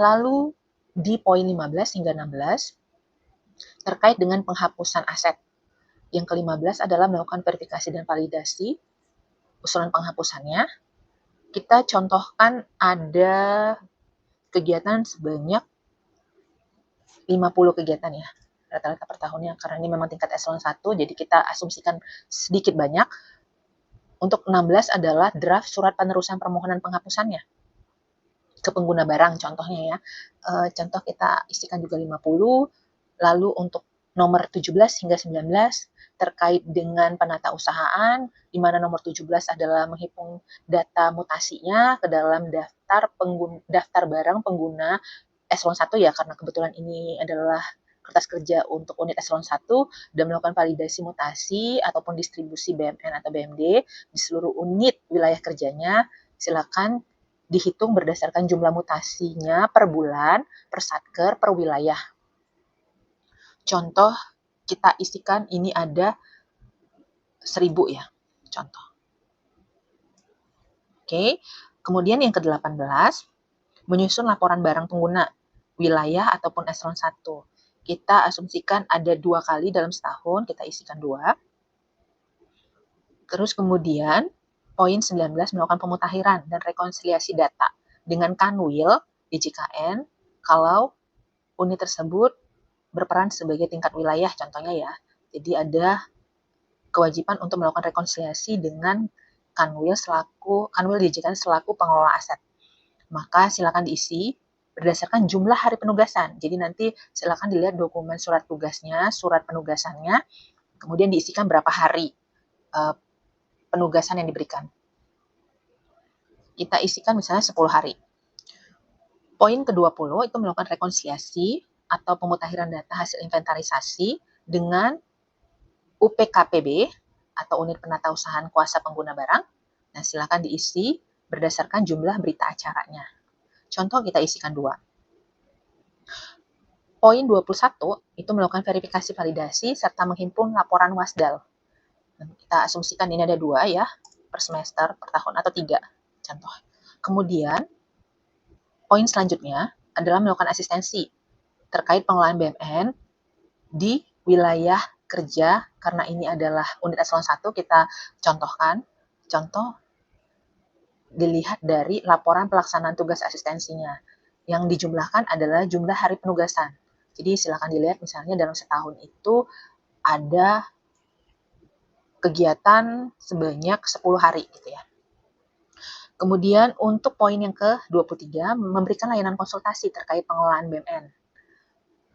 Lalu di poin 15 hingga 16 terkait dengan penghapusan aset. Yang ke-15 adalah melakukan verifikasi dan validasi usulan penghapusannya. Kita contohkan ada kegiatan sebanyak 50 kegiatan ya, rata-rata per tahunnya, karena ini memang tingkat eselon 1, jadi kita asumsikan sedikit banyak. Untuk 16 adalah draft surat penerusan permohonan penghapusannya ke pengguna barang contohnya ya. Contoh kita isikan juga 50, lalu untuk nomor 17 hingga 19 terkait dengan penata usahaan, di mana nomor 17 adalah menghitung data mutasinya ke dalam daftar barang pengguna eselon 1 ya, karena kebetulan ini adalah kertas kerja untuk unit eselon 1 dan melakukan validasi mutasi ataupun distribusi BMN atau BMD di seluruh unit wilayah kerjanya. Silakan dihitung berdasarkan jumlah mutasinya per bulan, per satker, per wilayah. Contoh kita isikan ini ada 1000 ya, contoh. Oke, kemudian yang ke-18, menyusun laporan barang pengguna wilayah ataupun eselon 1. Kita asumsikan ada 2 kali dalam setahun, kita isikan 2. Terus kemudian poin 19 melakukan pemutakhiran dan rekonsiliasi data dengan Kanwil DJKN kalau unit tersebut berperan sebagai tingkat wilayah contohnya ya. Jadi ada kewajiban untuk melakukan rekonsiliasi dengan Kanwil DJKN selaku pengelola aset. Maka silakan diisi berdasarkan jumlah hari penugasan. Jadi nanti silakan dilihat dokumen surat tugasnya, surat penugasannya, kemudian diisikan berapa hari penugasan yang diberikan. Kita isikan misalnya 10 hari. Poin ke-20 itu melakukan rekonsiliasi atau pemutakhiran data hasil inventarisasi dengan UPKPB atau unit penata usahaan kuasa pengguna barang. Nah, silakan diisi berdasarkan jumlah berita acaranya. Contoh kita isikan 2. Poin 21 itu melakukan verifikasi validasi serta menghimpun laporan wasdal. Kita asumsikan ini ada 2 ya, per semester, per tahun, atau 3 contoh. Kemudian, poin selanjutnya adalah melakukan asistensi terkait pengelolaan BMN di wilayah kerja, karena ini adalah unit eselon 1, kita contohkan. Contoh dilihat dari laporan pelaksanaan tugas asistensinya. Yang dijumlahkan adalah jumlah hari penugasan. Jadi silakan dilihat misalnya dalam setahun itu ada kegiatan sebanyak 10 hari gitu ya. Kemudian untuk poin yang ke-23, memberikan layanan konsultasi terkait pengelolaan BMN.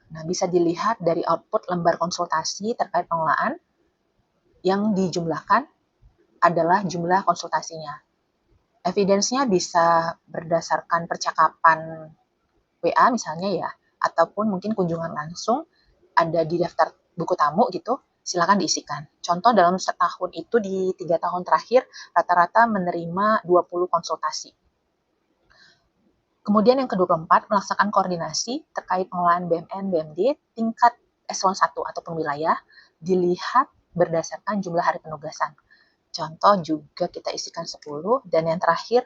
Nah, bisa dilihat dari output lembar konsultasi terkait pengelolaan yang dijumlahkan adalah jumlah konsultasinya. Evidence-nya bisa berdasarkan percakapan WA misalnya ya, ataupun mungkin kunjungan langsung ada di daftar buku tamu gitu, silakan diisikan. Contoh dalam setahun itu di 3 tahun terakhir rata-rata menerima 20 konsultasi. Kemudian yang ke-24, melaksanakan koordinasi terkait pengelolaan BMN, BMD tingkat eselon 1 ataupun wilayah dilihat berdasarkan jumlah hari penugasan. Contoh juga kita isikan 10, dan yang terakhir,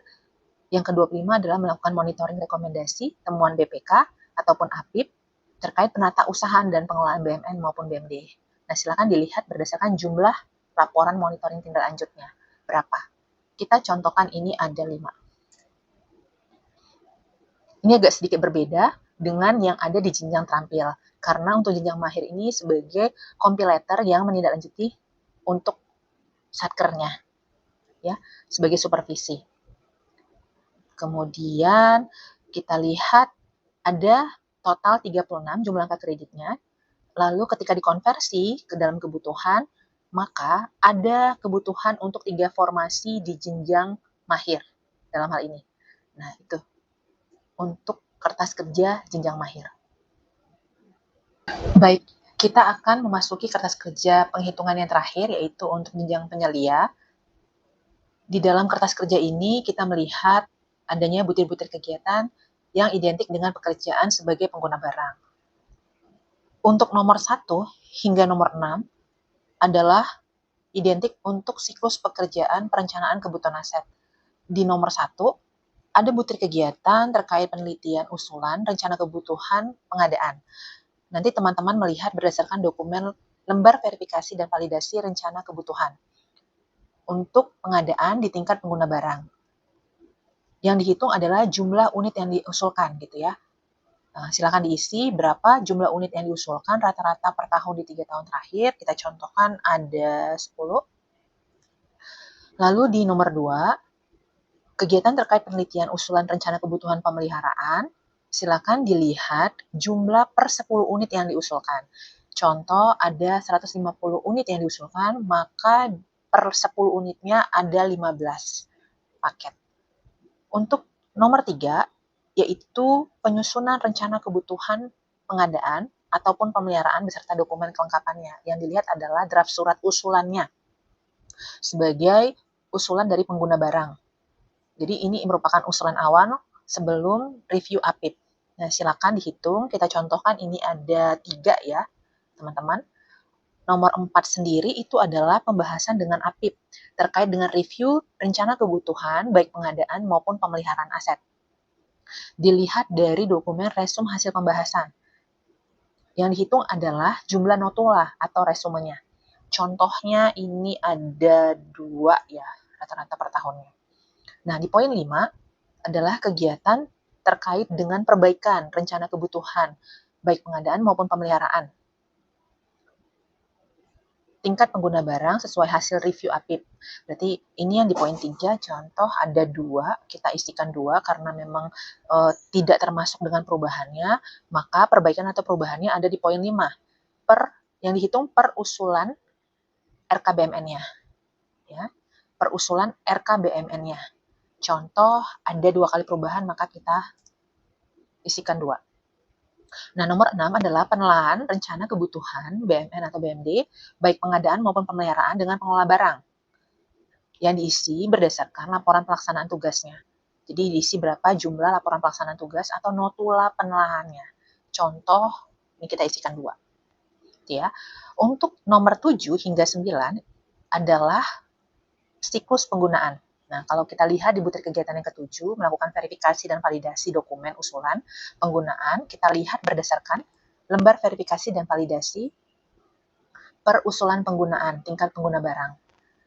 yang ke-25 adalah melakukan monitoring rekomendasi, temuan BPK ataupun APIP terkait penata usahaan dan pengelolaan BMN maupun BMD. Nah, silakan dilihat berdasarkan jumlah laporan monitoring tindak lanjutnya. Berapa? Kita contohkan ini ada 5. Ini agak sedikit berbeda dengan yang ada di jenjang terampil. Karena untuk jenjang mahir ini sebagai compilator yang menindaklanjuti untuk satkernya, ya, sebagai supervisi. Kemudian kita lihat ada total 36 jumlah angka kreditnya. Lalu ketika dikonversi ke dalam kebutuhan, maka ada kebutuhan untuk 3 formasi di jenjang mahir dalam hal ini. Nah, itu untuk kertas kerja jenjang mahir. Baik, kita akan memasuki kertas kerja penghitungan yang terakhir, yaitu untuk jenjang penyelia. Di dalam kertas kerja ini kita melihat adanya butir-butir kegiatan yang identik dengan pekerjaan sebagai pengguna barang. Untuk nomor 1 hingga nomor 6 adalah identik untuk siklus pekerjaan perencanaan kebutuhan aset. Di nomor 1, ada butir kegiatan terkait penelitian usulan rencana kebutuhan pengadaan. Nanti teman-teman melihat berdasarkan dokumen lembar verifikasi dan validasi rencana kebutuhan untuk pengadaan di tingkat pengguna barang. Yang dihitung adalah jumlah unit yang diusulkan gitu ya. Silakan diisi berapa jumlah unit yang diusulkan rata-rata per tahun di 3 tahun terakhir. Kita contohkan ada 10. Lalu di nomor 2, kegiatan terkait penelitian usulan rencana kebutuhan pemeliharaan, silakan dilihat jumlah per 10 unit yang diusulkan. Contoh ada 150 unit yang diusulkan, maka per 10 unitnya ada 15 paket. Untuk nomor 3, yaitu penyusunan rencana kebutuhan pengadaan ataupun pemeliharaan beserta dokumen kelengkapannya. Yang dilihat adalah draft surat usulannya sebagai usulan dari pengguna barang. Jadi ini merupakan usulan awal sebelum review APIP. Nah, silakan dihitung. Kita contohkan ini ada 3 ya, teman-teman. Nomor 4 sendiri itu adalah pembahasan dengan APIP terkait dengan review rencana kebutuhan baik pengadaan maupun pemeliharaan aset. Dilihat dari dokumen resum hasil pembahasan. Yang dihitung adalah jumlah notula atau resumenya. Contohnya ini ada 2 ya, rata-rata per tahunnya. Nah, di poin 5 adalah kegiatan terkait dengan perbaikan rencana kebutuhan, baik pengadaan maupun pemeliharaan. Tingkat pengguna barang sesuai hasil review APIP. Berarti ini yang di poin 3, contoh ada 2, kita isikan 2 karena memang tidak termasuk dengan perubahannya, maka perbaikan atau perubahannya ada di poin 5. Yang dihitung per usulan RKBMN-nya. Ya, per usulan RKBMN-nya. Contoh ada 2 kali perubahan, maka kita isikan 2. Nah, nomor 6 adalah penelahan rencana kebutuhan BMN atau BMD, baik pengadaan maupun pemeliharaan dengan pengelola barang. Yang diisi berdasarkan laporan pelaksanaan tugasnya. Jadi diisi berapa jumlah laporan pelaksanaan tugas atau notula penelahannya. Contoh, ini kita isikan 2. Ya. Untuk nomor 7 hingga 9 adalah siklus penggunaan. Nah, kalau kita lihat di butir kegiatan yang ke-7, melakukan verifikasi dan validasi dokumen usulan penggunaan, kita lihat berdasarkan lembar verifikasi dan validasi per usulan penggunaan, tingkat pengguna barang.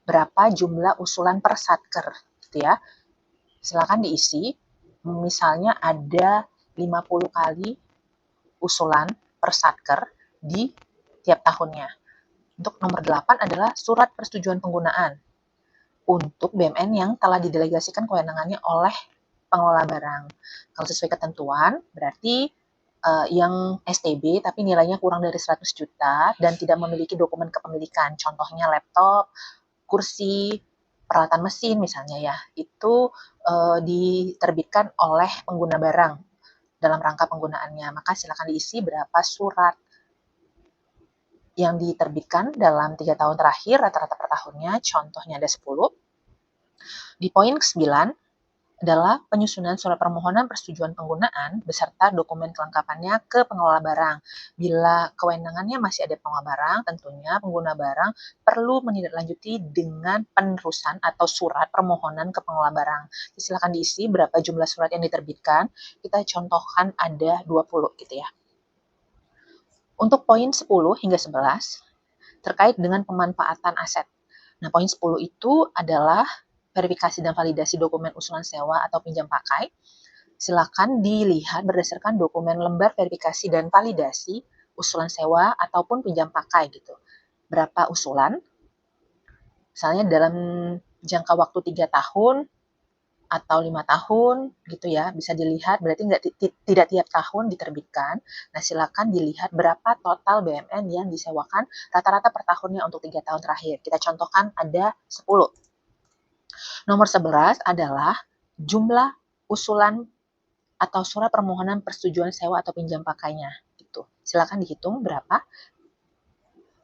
Berapa jumlah usulan per satker, gitu ya. Silakan diisi, misalnya ada 50 kali usulan per satker di tiap tahunnya. Untuk nomor 8 adalah surat persetujuan penggunaan untuk BMN yang telah didelegasikan kewenangannya oleh pengelola barang. Kalau sesuai ketentuan, berarti yang STB tapi nilainya kurang dari 100 juta dan tidak memiliki dokumen kepemilikan, contohnya laptop, kursi, peralatan mesin misalnya ya, itu diterbitkan oleh pengguna barang dalam rangka penggunaannya. Maka silakan diisi berapa surat yang diterbitkan dalam 3 tahun terakhir, rata-rata per tahunnya, contohnya ada 10. Di poin ke-9 adalah penyusunan surat permohonan persetujuan penggunaan beserta dokumen kelengkapannya ke pengelola barang. Bila kewenangannya masih ada pengelola barang, tentunya pengguna barang perlu menindaklanjuti dengan penerusan atau surat permohonan ke pengelola barang. Silakan diisi berapa jumlah surat yang diterbitkan. Kita contohkan ada 20 gitu ya. Untuk poin 10 hingga 11 terkait dengan pemanfaatan aset. Nah, poin 10 itu adalah verifikasi dan validasi dokumen usulan sewa atau pinjam pakai. Silakan dilihat berdasarkan dokumen lembar verifikasi dan validasi usulan sewa ataupun pinjam pakai gitu. Berapa usulan? Misalnya dalam jangka waktu 3 tahun atau 5 tahun gitu ya, bisa dilihat berarti tidak tiap tahun diterbitkan. Nah, silakan dilihat berapa total BMN yang disewakan rata-rata per tahunnya untuk 3 tahun terakhir. Kita contohkan ada 10. Nomor 11 adalah jumlah usulan atau surat permohonan persetujuan sewa atau pinjam pakainya gitu. Silakan dihitung berapa.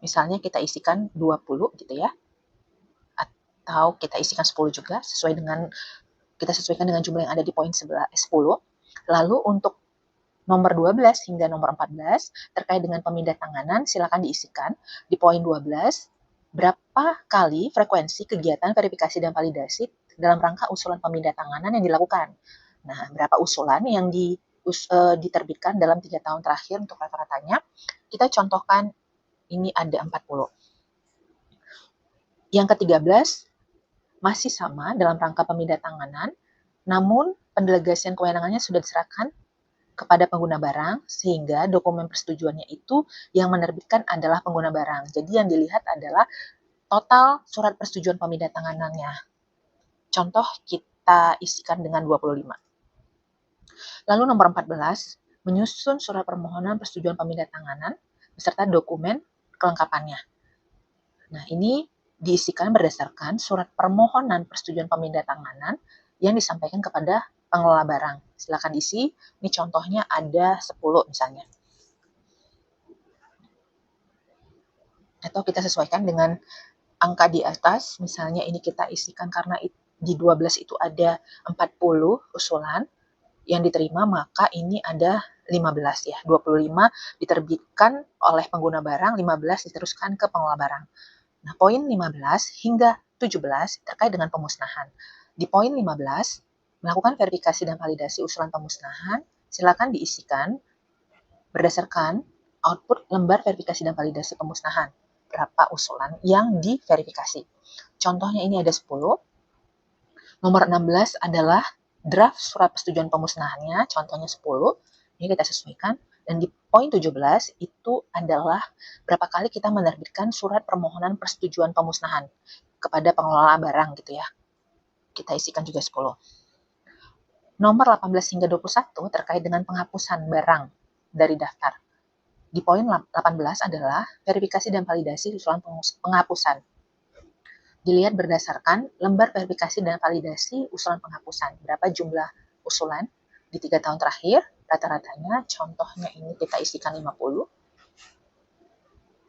Misalnya kita isikan 20 gitu ya. Atau kita isikan 10 juga kita sesuaikan dengan jumlah yang ada di poin 10. Lalu untuk nomor 12 hingga nomor 14 terkait dengan pemindah tanganan silakan diisikan di poin 12 berapa kali frekuensi kegiatan verifikasi dan validasi dalam rangka usulan pemindah tanganan yang dilakukan. Nah, berapa usulan yang diterbitkan dalam 3 tahun terakhir untuk rata-ratanya, kita contohkan ini ada 40. Yang ke-13, masih sama dalam rangka pemindah tanganan, namun pendelegasian kewenangannya sudah diserahkan kepada pengguna barang, sehingga dokumen persetujuannya itu yang menerbitkan adalah pengguna barang. Jadi yang dilihat adalah total surat persetujuan pemindah tanganannya. Contoh kita isikan dengan 25. Lalu nomor 14, menyusun surat permohonan persetujuan pemindah tanganan beserta dokumen kelengkapannya. Nah, ini diisikan berdasarkan surat permohonan persetujuan pemindah tanganan yang disampaikan kepada pengelola barang. Silakan diisi. Ini contohnya ada 10 misalnya. Atau kita sesuaikan dengan angka di atas. Misalnya ini kita isikan karena di 12 itu ada 40 usulan yang diterima, maka ini ada 15 ya. 25 diterbitkan oleh pengguna barang, 15 diteruskan ke pengelola barang. Nah, poin 15 hingga 17 terkait dengan pemusnahan. Di poin 15, melakukan verifikasi dan validasi usulan pemusnahan, silakan diisikan berdasarkan output lembar verifikasi dan validasi pemusnahan. Berapa usulan yang diverifikasi. Contohnya ini ada 10. Nomor 16 adalah draft surat persetujuan pemusnahannya, contohnya 10. Ini kita sesuaikan. Dan di poin 17 itu adalah berapa kali kita menerbitkan surat permohonan persetujuan pemusnahan kepada pengelola barang gitu ya. Kita isikan juga 10. Nomor 18 hingga 21 terkait dengan penghapusan barang dari daftar. Di poin 18 adalah verifikasi dan validasi usulan penghapusan. Dilihat berdasarkan lembar verifikasi dan validasi usulan penghapusan. Berapa jumlah usulan di 3 tahun terakhir, rata-ratanya, contohnya ini kita isikan 50.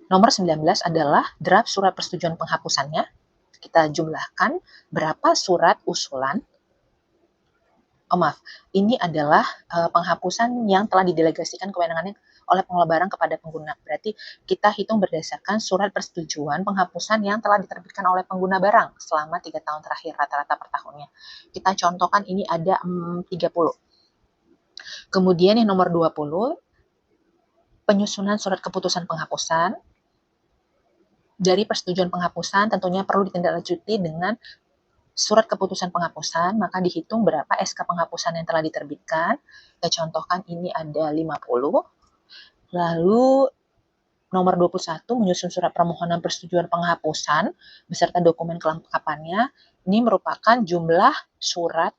Nomor 19 adalah draft surat persetujuan penghapusannya. Kita jumlahkan berapa surat usulan. Ini adalah penghapusan yang telah didelegasikan kewenangannya oleh pengelola barang kepada pengguna. Berarti kita hitung berdasarkan surat persetujuan penghapusan yang telah diterbitkan oleh pengguna barang selama 3 tahun terakhir rata-rata per tahunnya. Kita contohkan ini ada 30. Kemudian yang nomor 20, penyusunan surat keputusan penghapusan. Dari persetujuan penghapusan tentunya perlu ditindaklanjuti dengan surat keputusan penghapusan, maka dihitung berapa SK penghapusan yang telah diterbitkan. Kita contohkan ini ada 50. Lalu nomor 21, menyusun surat permohonan persetujuan penghapusan beserta dokumen kelengkapannya. Ini merupakan jumlah surat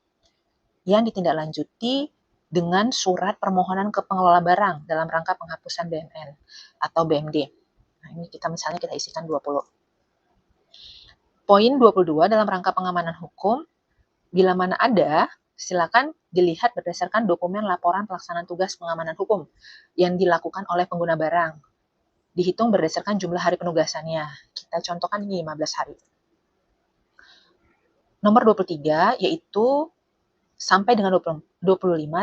yang ditindaklanjuti dengan surat permohonan ke pengelola barang dalam rangka penghapusan BMN atau BMD. Nah, ini kita isikan 20. Poin 22 dalam rangka pengamanan hukum, bila mana ada, silakan dilihat berdasarkan dokumen laporan pelaksanaan tugas pengamanan hukum yang dilakukan oleh pengguna barang. Dihitung berdasarkan jumlah hari penugasannya. Kita contohkan ini 15 hari. Nomor 23 yaitu sampai dengan 25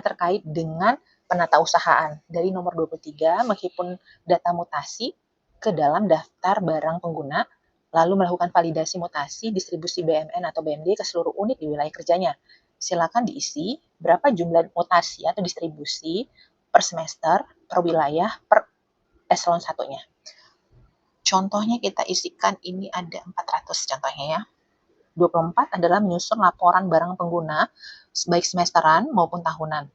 terkait dengan penatausahaan. Dari nomor 23 menghimpun data mutasi ke dalam daftar barang pengguna, lalu melakukan validasi mutasi distribusi BMN atau BMD ke seluruh unit di wilayah kerjanya. Silakan diisi berapa jumlah mutasi atau distribusi per semester, per wilayah, per eselon 1-nya. Contohnya kita isikan ini ada 400 contohnya ya. 24 adalah menyusun laporan barang pengguna baik semesteran maupun tahunan.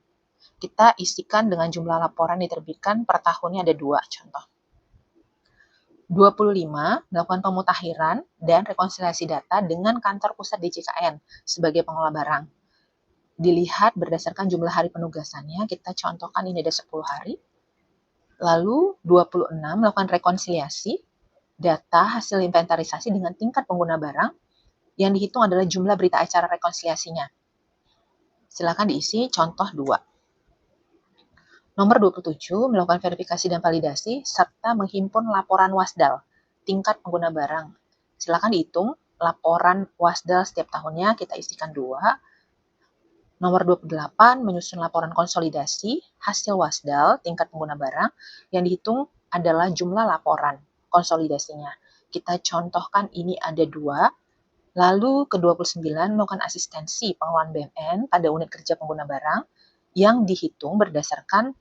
Kita isikan dengan jumlah laporan diterbitkan per tahunnya ada 2 contoh. 25 melakukan pemutakhiran dan rekonsiliasi data dengan kantor pusat DJKN sebagai pengelola barang. Dilihat berdasarkan jumlah hari penugasannya, kita contohkan ini ada 10 hari. Lalu 26 melakukan rekonsiliasi data hasil inventarisasi dengan tingkat pengguna barang yang dihitung adalah jumlah berita acara rekonsiliasinya. Silakan diisi contoh 2. Nomor 27, melakukan verifikasi dan validasi, serta menghimpun laporan wasdal, tingkat pengguna barang. Silakan dihitung laporan wasdal setiap tahunnya, kita isikan 2. Nomor 28, menyusun laporan konsolidasi, hasil wasdal, tingkat pengguna barang, yang dihitung adalah jumlah laporan konsolidasinya. kita contohkan ini ada 2. Lalu ke-29 melakukan asistensi pengelolaan BMN pada unit kerja pengguna barang yang dihitung berdasarkan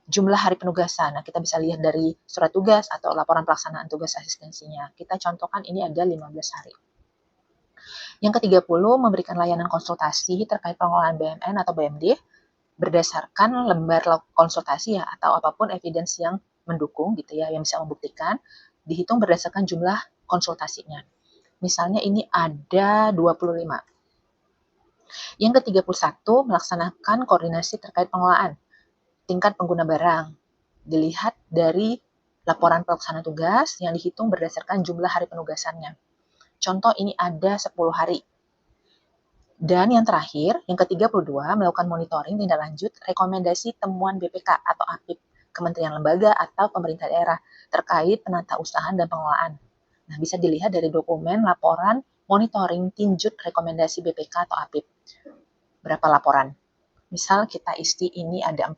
jumlah hari penugasan. Nah, kita bisa lihat dari surat tugas atau laporan pelaksanaan tugas asistensinya. Kita contohkan ini ada 15 hari. Yang ke-30, memberikan layanan konsultasi terkait pengelolaan BMN atau BMD berdasarkan lembar konsultasi ya, atau apapun evidence yang mendukung gitu ya, yang bisa membuktikan, dihitung berdasarkan jumlah konsultasinya. Misalnya ini ada 25. Yang ke-31, melaksanakan koordinasi terkait pengelolaan tingkat pengguna barang. Dilihat dari laporan pelaksana tugas yang dihitung berdasarkan jumlah hari penugasannya. Contoh ini ada 10 hari. Dan yang terakhir, yang ke-32, melakukan monitoring tindak lanjut rekomendasi temuan BPK atau APIP, Kementerian Lembaga atau Pemerintah Daerah terkait penata usahaan dan pengelolaan. Nah, bisa dilihat dari dokumen laporan monitoring tinjut rekomendasi BPK atau APIP. Berapa laporan? Misal kita isi ini ada 4.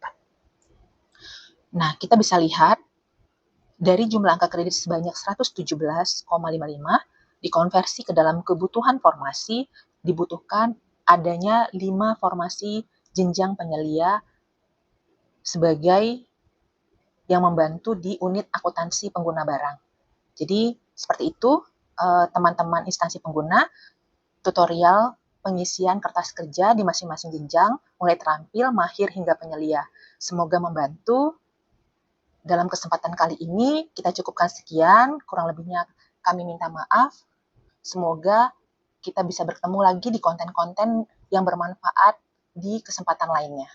Nah, kita bisa lihat dari jumlah angka kredit sebanyak 117,55 dikonversi ke dalam kebutuhan formasi, dibutuhkan adanya 5 formasi jenjang penyelia sebagai yang membantu di unit akuntansi pengguna barang. Jadi seperti itu teman-teman instansi pengguna, tutorial pengisian kertas kerja di masing-masing jenjang, mulai terampil, mahir, hingga penyelia. Semoga membantu. Dalam kesempatan kali ini kita cukupkan sekian, kurang lebihnya kami minta maaf. Semoga kita bisa bertemu lagi di konten-konten yang bermanfaat di kesempatan lainnya.